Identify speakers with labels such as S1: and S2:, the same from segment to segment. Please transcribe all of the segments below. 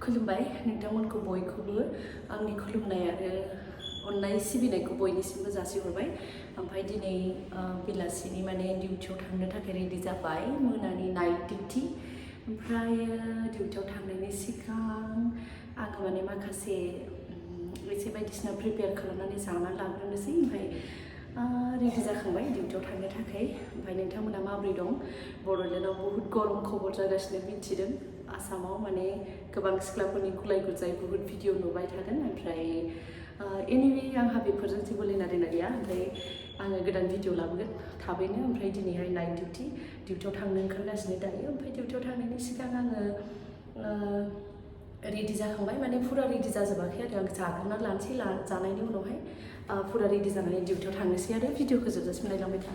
S1: खुलुमबाय नोंथांमोनखौ बयखौबो आंनि खुलुमनाय आरो अननाय सिबिनायखौ बयनिसिमबो जासिहरबाय ओमफ्राय दिनै बेलासिनि माने डिउटियाव थांनो थाखाय रेडि जाबाय मोनानि नाइट डिउटि ओमफ्राय डिउटियाव थांनायनि सिगां आङो माने माखासे एसे बायदिसिना प्रिपेयार खालामनानै जानानै लाग्रोनोसै ओमफ्राय रेडि जाखांबाय डिउटियाव थांनो थाखाय ओमफ्राय नोंथांमोना माबोरै दं बड'लेण्डआव बहुद गरम खबर जागासिनो मिथिदों आसामाव माने गोबां सिख्लाफोरनि गुलाय गुजाय बहुद भिडिअ नुबाय थादों ओमफ्राय एनिवे आंहा बेफोरजों जेबो लेना देना गैया ओमफ्राय आङो गोदान भिडिअ लाबोगोन थाबैनो ओमफ्राय दिनैहाय नाइट डिउटियाव थांनो ओंखारगासिनो दायो ओमफ्राय डिउटियाव थांनायनि सिगां आङो रेडि जाखांबाय माने फुरा रेडि जाजोबाखै आरो आं जाग्रोना लानोसै जानायनि उनावहाय फुरा रेडि जानानै डिउटियाव थांनोसै आरो भिडिअखौ जोबजासिम नायलांबाय था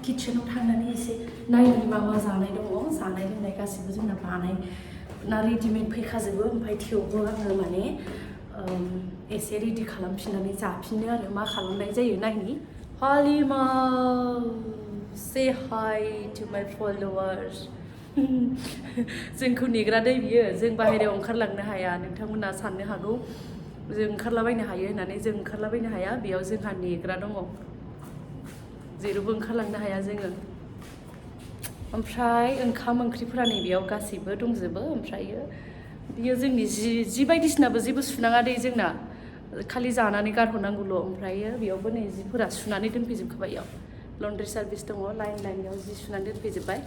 S1: किचेनाव थांनानै एसे नायनानै मा मा जानाय दङ जानाय लोंनाय गासिबो जोंना बानाय ना रेडिमेड फैखाजोबो ओमफ्राय थेवबो आङो माने एसे रेडि खालामफिननानै जाफिनो आरो मा खालामनाय जायो नायनि हालिमा से हाय टु माय फलोवार्स जोंखौ नेग्रा दै बियो जों बाहेरायाव ओंखारलांनो हाया नोंथांमोना साननो हागौ जों ओंखारलाबायनो हायो होननानै जों ओंखारलाबायनो हाया बेयाव जोंहा नेग्रा दङ जेरावबो ओंखारलांनो हाया जोङो ओमफ्राय ओंखाम ओंख्रिफोरा नैबेयाव गासैबो दंजोबो ओमफ्रायो बियो जोंनि जि बायदिसिनाबो जेबो सुनाङा दे जोंना खालि जानानै गारहरनांगौल' ओमफ्रायो बेयावबो नै जिफोरा सुनानै दोनफैजोबखाबाय इयाव लन्ड्रि सार्भिस दङ लाइनयाव जि सुनानै दोनफैजोबबाय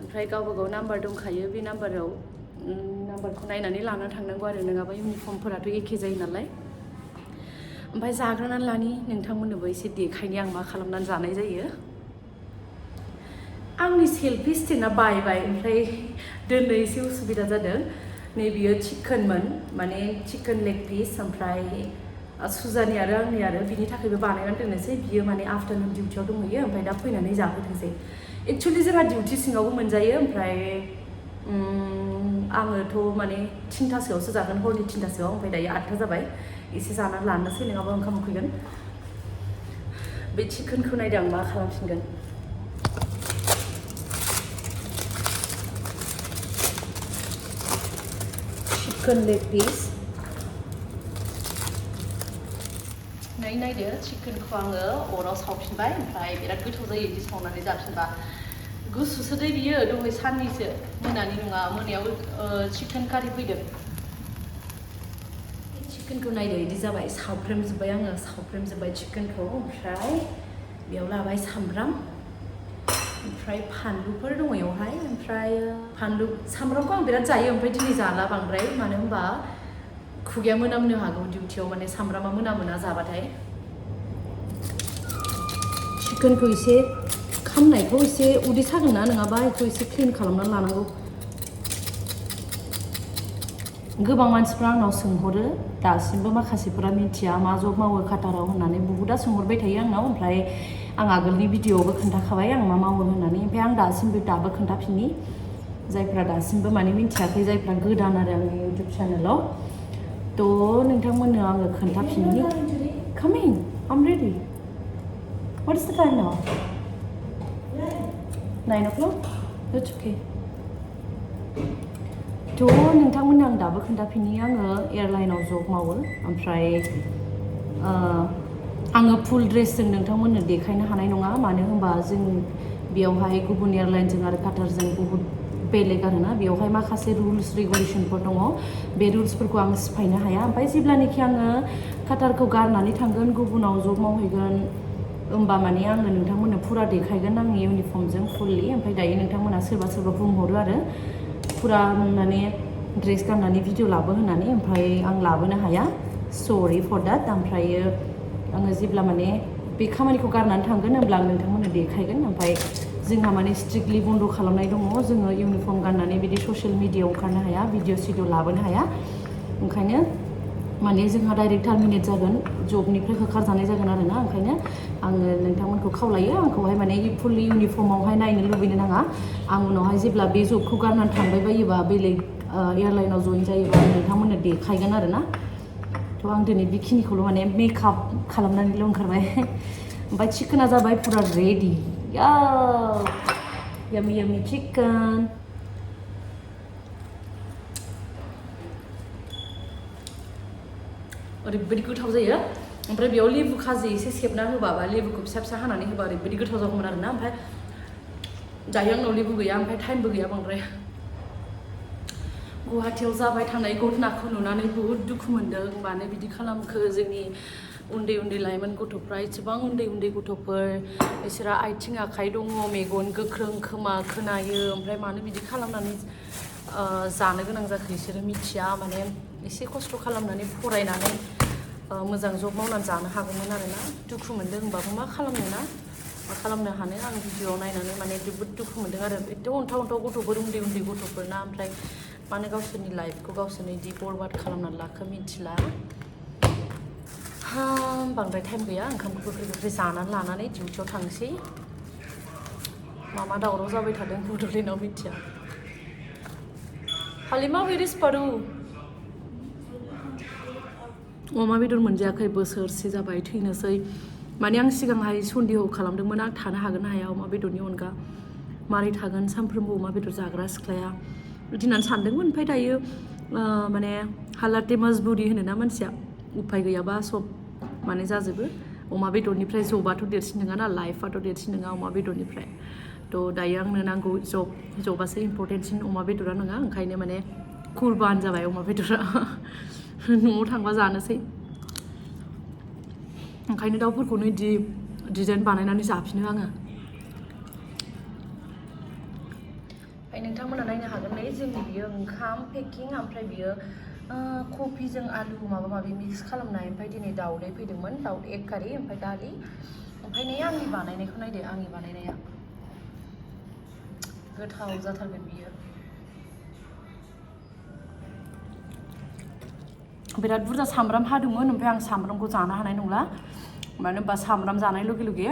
S1: ओमफ्राय गावबा गाव नाम्बार दंखायो बे नाम्बारखौ नायनानै लाना थांनांगौ आरो नङाबा इउनिफर्मफोराथ' एखे जायो नालाय ओमफ्राय जाग्रोनानै लानि नोंथांमोननोबो एसे देखायनि आं मा खालामनानै जानाय जायो आंनि सेल्फि स्टेन्डआ बायबाय ओमफ्राय दोननो एसे उसुबिदा जादों नैबेयो चिकेनमोन माने चिकेन लेग पिस ओमफ्राय सुजानि आरो आंनि आरो बिनि थाखायबो बानायनानै दोननोसै बियो माने आफ्टारनुन डिउटियाव दंहैयो ओमफ्राय दा फैनानै जाफैथोंसै एक्सुवेलि जोंहा डिउटि सिङावबो मोनजायो ओमफ्राय आङोथ' माने 3थासोआवसो जागोन हरनि 3थासोआव ओमफ्राय दायो 8था जाबाय एसे जानानै लानोसै नङाबा ओंखाम उखैगोन बे चिकेनखौ नायदो आं मा खालामफिनगोन चिकेन लेग पिस नायदो चिकेनखौ आङो अराव सावफिनबाय ओमफ्राय बिराद गोथाव जायो बिदि सावनानै जाफिनबा गुसुसो दै बियो दहाय साननिसो मोनानि नङा मोनायाव चिकेन कारि फैदों चिकेनखौ नायदो बिदि जाबाय सावफ्रेमजोब्बाय आङो सावफ्रेमजोब्बाय चिकेनखौ ओमफ्राय बेयाव लाबाय सामब्राम ओमफ्राय फानलुफोर दङ बेयावहाय ओमफ्राय सामब्रामखौ आं बिराद जायो ओमफ्राय दिनै जाला बांद्राय मानो होनबा खुगाया मोनामनो हागौ डिउटियाव माने सामब्रामा मोनामोना जाबाथाय चिकेनखौ एसे खामनायखौ एसे उदै सागोन ना नङाबा बेखौ एसे क्लिन खालामनानै लानांगौ गोबां मानसिफ्रा आंनाव सोंहरो दासिमबो माखासेफोरा मिथिया मा जब मावो काटाराव होननानै बहुदा सोंहरबाय थायो आंनाव ओमफ्राय आं आगोलनि भिडिअआवबो खोन्थाखाबाय आं मा मावो होननानै ओमफ्राय आं दाबो खोन्थाफिननि जायफ्रा दासिमबो माने मिथियाखै जायफ्रा गोदान आरो आंनि इउटुब चेनेलाव थ' नोंथांमोननो आङो खोन्थाफिननि Coming, I'm ready. What is the time now? 9 o'clock? That's okay. थ' नोंथांमोननो आं दाबो खोन्थाफिननि आङो एयारलाइनाव जब मावो ओमफ्राय आङो फुल ड्रेसजों नोंथांमोननो देखायनो हानाय नङा मानो होनबा जों बेयावहाय गुबुन एयारलाइनजों आरो काटारजों बहुद बेलेग आरोना बेयावहाय माखासे रुल्स रेगुलेसनफोर दङ बे रुल्सफोरखौ आं सिफायनो हाया ओमफ्राय जेब्लानाखि आङो काटारखौ गारनानै थांगोन गुबुनाव जब मावहैगोन होमबा माने आङो नोंथांमोननो फुरा देखायगोन आंनि इउनिफर्मजों फुललि ओमफ्राय दायो नोंथांमोना सोरबा बुंहरो आरो फुरा माने ड्रेस गाननानै भिडिअ लाबो होननानै ओमफ्राय आं लाबोनो हाया सरि फर द्याट ओमफ्रायो आङो जेब्ला माने बे खामानिखौ गारनानै थांगोन होमब्ला आं नोंथांमोननो देखायगोन ओमफ्राय जोंहा माने स्ट्रिक्टलि बन्द' खालामनाय दङ जोङो इउनिफर्म गाननानै बिदि ससियेल मिडियायाव ओंखारनो हाया भिडिअ लाबोनो हाया ओंखायनो माने जोंहा डाइरेक्ट टार्मिनेट जागोन जबनिफ्राय होखारजानाय जागोन आरोना ओंखायनो आङो नोंथांमोनखौ खावलायो आंखौहाय माने फुल इउनिफर्मावहाय नायनो लुबैनो नाङा आं उनावहाय जेब्ला बे जबखौ गारनानै थांबाय बायोबा बेलेग एयारलाइनाव जइन जायोबा आं नोंथांमोननो देखायगोन आरोना थ' आं दिनै बेखिनिखौल' माने मेकआप खालामनानैल' ओंखारबाय ओमफ्राय चिकेना जाबाय फुरा रेडि yummy yummy chicken ओरैबायदि गोथाव जायो ओमफ्राय बेयाव लेबु खाजि एसे सेबना होबा बा लेबुखौ फिसा फिसा हानानै होबा ओरैबायदि गोथाव जागौमोन आरोना ओमफ्राय दायो आंनाव लेबु गैया ओमफ्राय टाइमबो गैया बांद्राय गुवाहाटीयाव जाबाय थानाय घटनाखौ नुनानै बुहुत दुखु मोनदों मानो बिदि खालामखो जोंनि उन्दै उन्दै लाइमोन गथ'फ्रा एसेबां उन्दै उन्दै गथ'फोर बिसोरा आथिं आखाइ दङ मेगन गोख्रों खोमा खोनायो ओमफ्राय मानो बिदि खालामनानै जानो गोनां जाखो बिसोरो मिथिया माने एसे खस्थ' खालामनानै फरायनानै मोजां जब मावनानै जानो हागौमोन आरोना दुखु मोनदों होनबाबो मा खालामनो ना मा खालामनो हानो आं भिडिअ'आव नायनानै माने जोबोद दुखु मोनदों आरो एथ' अन्थाव अन्थाव गथ'फोर उन्दै उन्दै गथ'फोरना ओमफ्राय मानो गावसोरनि लाइफखौ गावसोरनो बिदि बरबाद खालामनानै लाखो मिथिला बांद्राय टाइम गैया ओंखामखौ गोख्रै गोख्रै जानानै लानानै डिउटियाव थांसै मा दावराव जाबाय थादों बड'लेण्डआव मिथिया हालिमा वेर इज पारु अमा बेदर मोनजायाखै बोसोरसे जाबाय थैनोसै माने आं सिगांहाय सन्देह खालामदोंमोन आं थानो हागोन ना हाया अमा बेदरनि अनगा मारै थागोन सानफ्रोमबो अमा बेदर जाग्रा सिख्लाया बिदि होननानै सानदोंमोन ओमफ्राय दायो माने हालाते मजबुरि होनोना मानसिया उफाय गैयाबा सब माने जाजोबो अमा बेदरनिफ्राय जबाथ' देरसिन नङा ना लाइफआथ' देरसिन नङा अमा बेदरनिफ्राय थ' दायो आंनो नांगौ जबासो इम्परटेन्टसिन अमा बेदरा नङा ओंखायनो माने कुरबान जाबाय अमा बेदरा न'आव थांबा जानोसै ओंखायनो दाउफोरखौनो इदि डिजाइन बानायनानै जाफिनो आङो ओमफ्राय नोंथांमोना नायनो हागोन नै जोंनि बियो ओंखाम पेकिं ओमफ्राय बियो कफिजों आलु माबा माबि मिक्स खालामनाय ओमफ्राय दिनै दाउदै फैदोंमोन एग कारि ओमफ्राय दालि ओमफ्राय नै आंनि बानायनायखौ नायदो आंनि बानायनाया गोथाव जाथारगोन बियो बिराद बुरजा सामब्राम हादोंमोन ओमफ्राय आं सामब्रामखौ जानो हानाय नंला मानो होनबा सामब्राम जानाय लगे लगे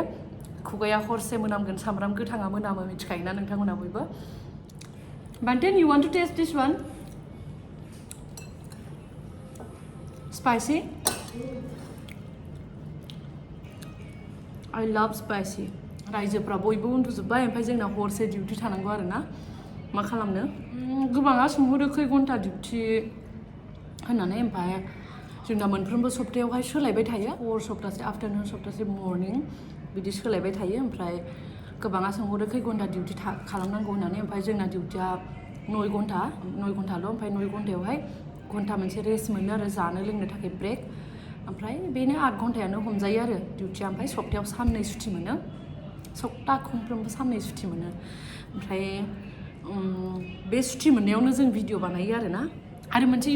S1: खुगाया हरसे मोनामगोन सामब्राम गोथाङा मोनामो मिथिखायोना नोंथांमोना बयबो Banten, you want to taste this one? Spicy? I love spicy. रायजोफ्रा बयबो उन्दुजोब्बाय ओमफ्राय जोंना हरसे डिउटि थानांगौ आरोना मा खालामनो गोबाङा सोंहरो खै घन्टा डिउटि होननानै ओमफ्राय जोंना मोनफ्रोमबो सप्तायावहाय सोलायबाय थायो हर सप्तासे आफ्टारनुन सप्तासे मर्निं बिदि सोलायबाय थायो ओमफ्राय गोबाङा सोंहरो खै घन्टा डिउटि खालामनांगौ होननानै ओमफ्राय जोंना डिउटिया 9 घन्टाल' ओमफ्राय 9 घन्टायावहाय घन्टा मोनसे रेस्ट मोनो आरो जानो लोंनो थाखाय ब्रेक ओमफ्राय बेनो 8 घन्टायानो हमजायो आरो डिउटिया ओमफ्राय सप्तायाव साननै सुटि मोनो सप्ता खनफ्रोमबो साननै सुटि मोनो ओमफ्राय बे सुटि मोननायावनो जों भिडिअ बानायो आरोना आरो मोनसे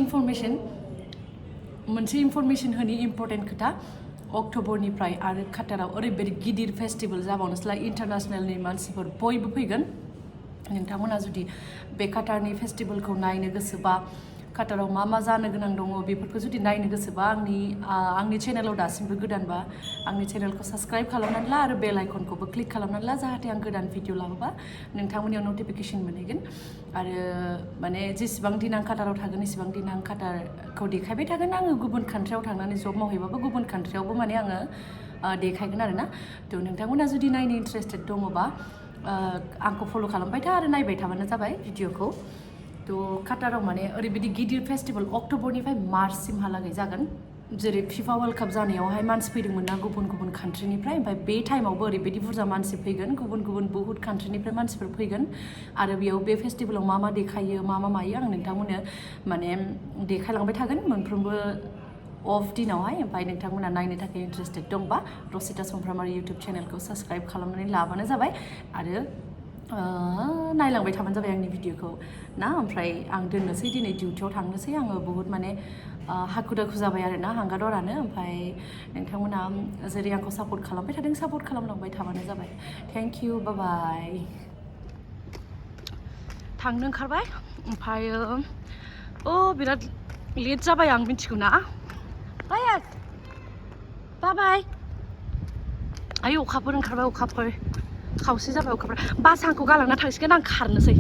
S1: इनफरमेसन होनि इम्परटेन्ट खोथा अक्ट'बरनिफ्राय आरो काटाराव ओरैबायदि गिदिर फेस्टिभेल जाबावनोसैलाय इन्टारनेसनेलनि मानसिफोर बयबो फैगोन नोंथांमोना जुदि बे काटारनि फेस्टिभेलखौ नायनो गोसोबा काटाराव मा जानो गोनां दङ बेफोरखौ जुदि नायनो गोसोबा आंनि चेनेलाव दासिमबो गोदानबा आंनि चेनेलखौ साबस्क्राइब खालामनानै ला आरो बेल आइकनखौबो क्लिक खालामनानै ला जाहाथे आं गोदान भिडिअ लाबोबा नोंथांमोननियाव नटिफिकेसन मोनहैगोन आरो माने जेसेबां दिन आं काटाराव थागोन एसेबां दिन आं काटारखौ देखायबाय थागोन आङो गुबुन कान्ट्रियाव थांनानै जब मावहैबाबो गुबुन कान्ट्रियावबो माने आङो देखायगोन आरोना थ' नोंथांमोना जुदि नायनो इन्टारेस्टेड दङबा आंखौ फल' खालामबाय था आरो नायबाय थाबानो जाबाय भिडिअखौ थ' काटाराव माने ओरैबायदि गिदिर फेस्टिभेल अक्ट'बरनिफ्राय मार्चसिमहालागै जागोन जेरै फिफा वर्ल्ड काप जानायावहाय मानसि फैदोंमोन ना गुबुन गुबुन कान्ट्रिनिफ्राय ओमफ्राय बे टाइमावबो ओरैबायदि बुरजा मानसि फैगोन गुबुन गुबुन बहुत कान्ट्रिनिफ्राय मानसिफोर फैगोन आरो बेयाव बे फेस्टिभेलाव मा देखायो मा मायो आं नोंथांमोननो माने देखायलांबाय थागोन मोनफ्रोमबो अफ दिनावहाय ओमफ्राय नोंथांमोना नायनो थाखाय इन्टारेस्टेड दंबा रसिता समफ्रामारि इउटुब चेनेलखौ साबस्क्राइब खालामनानै लाबानो जाबाय आरो नायलांबाय थाबानो जाबाय आंनि भिडिअखौ ना ओमफ्राय आं दोननोसै दिनै डिउटियाव थांनोसै आङो बहुत माने हाखु दाखु जाबाय आरोना हांगादरानो ओमफ्राय नोंथांमोना जेरै आंखौ सापर्ट खालामबाय थादों सापर्ट खालामलांबाय थाबानो जाबाय थेंक इउ बाय थांनो ओंखारबाय ओमफ्राय बिराद लेट जाबाय आं मिथिगौ ना बाय आय अखाफोर ओंखारबाय अखाफोर खावसे जाबाय अखाफोर बास आंखौ गालांना थांसिगोन आं खारनोसै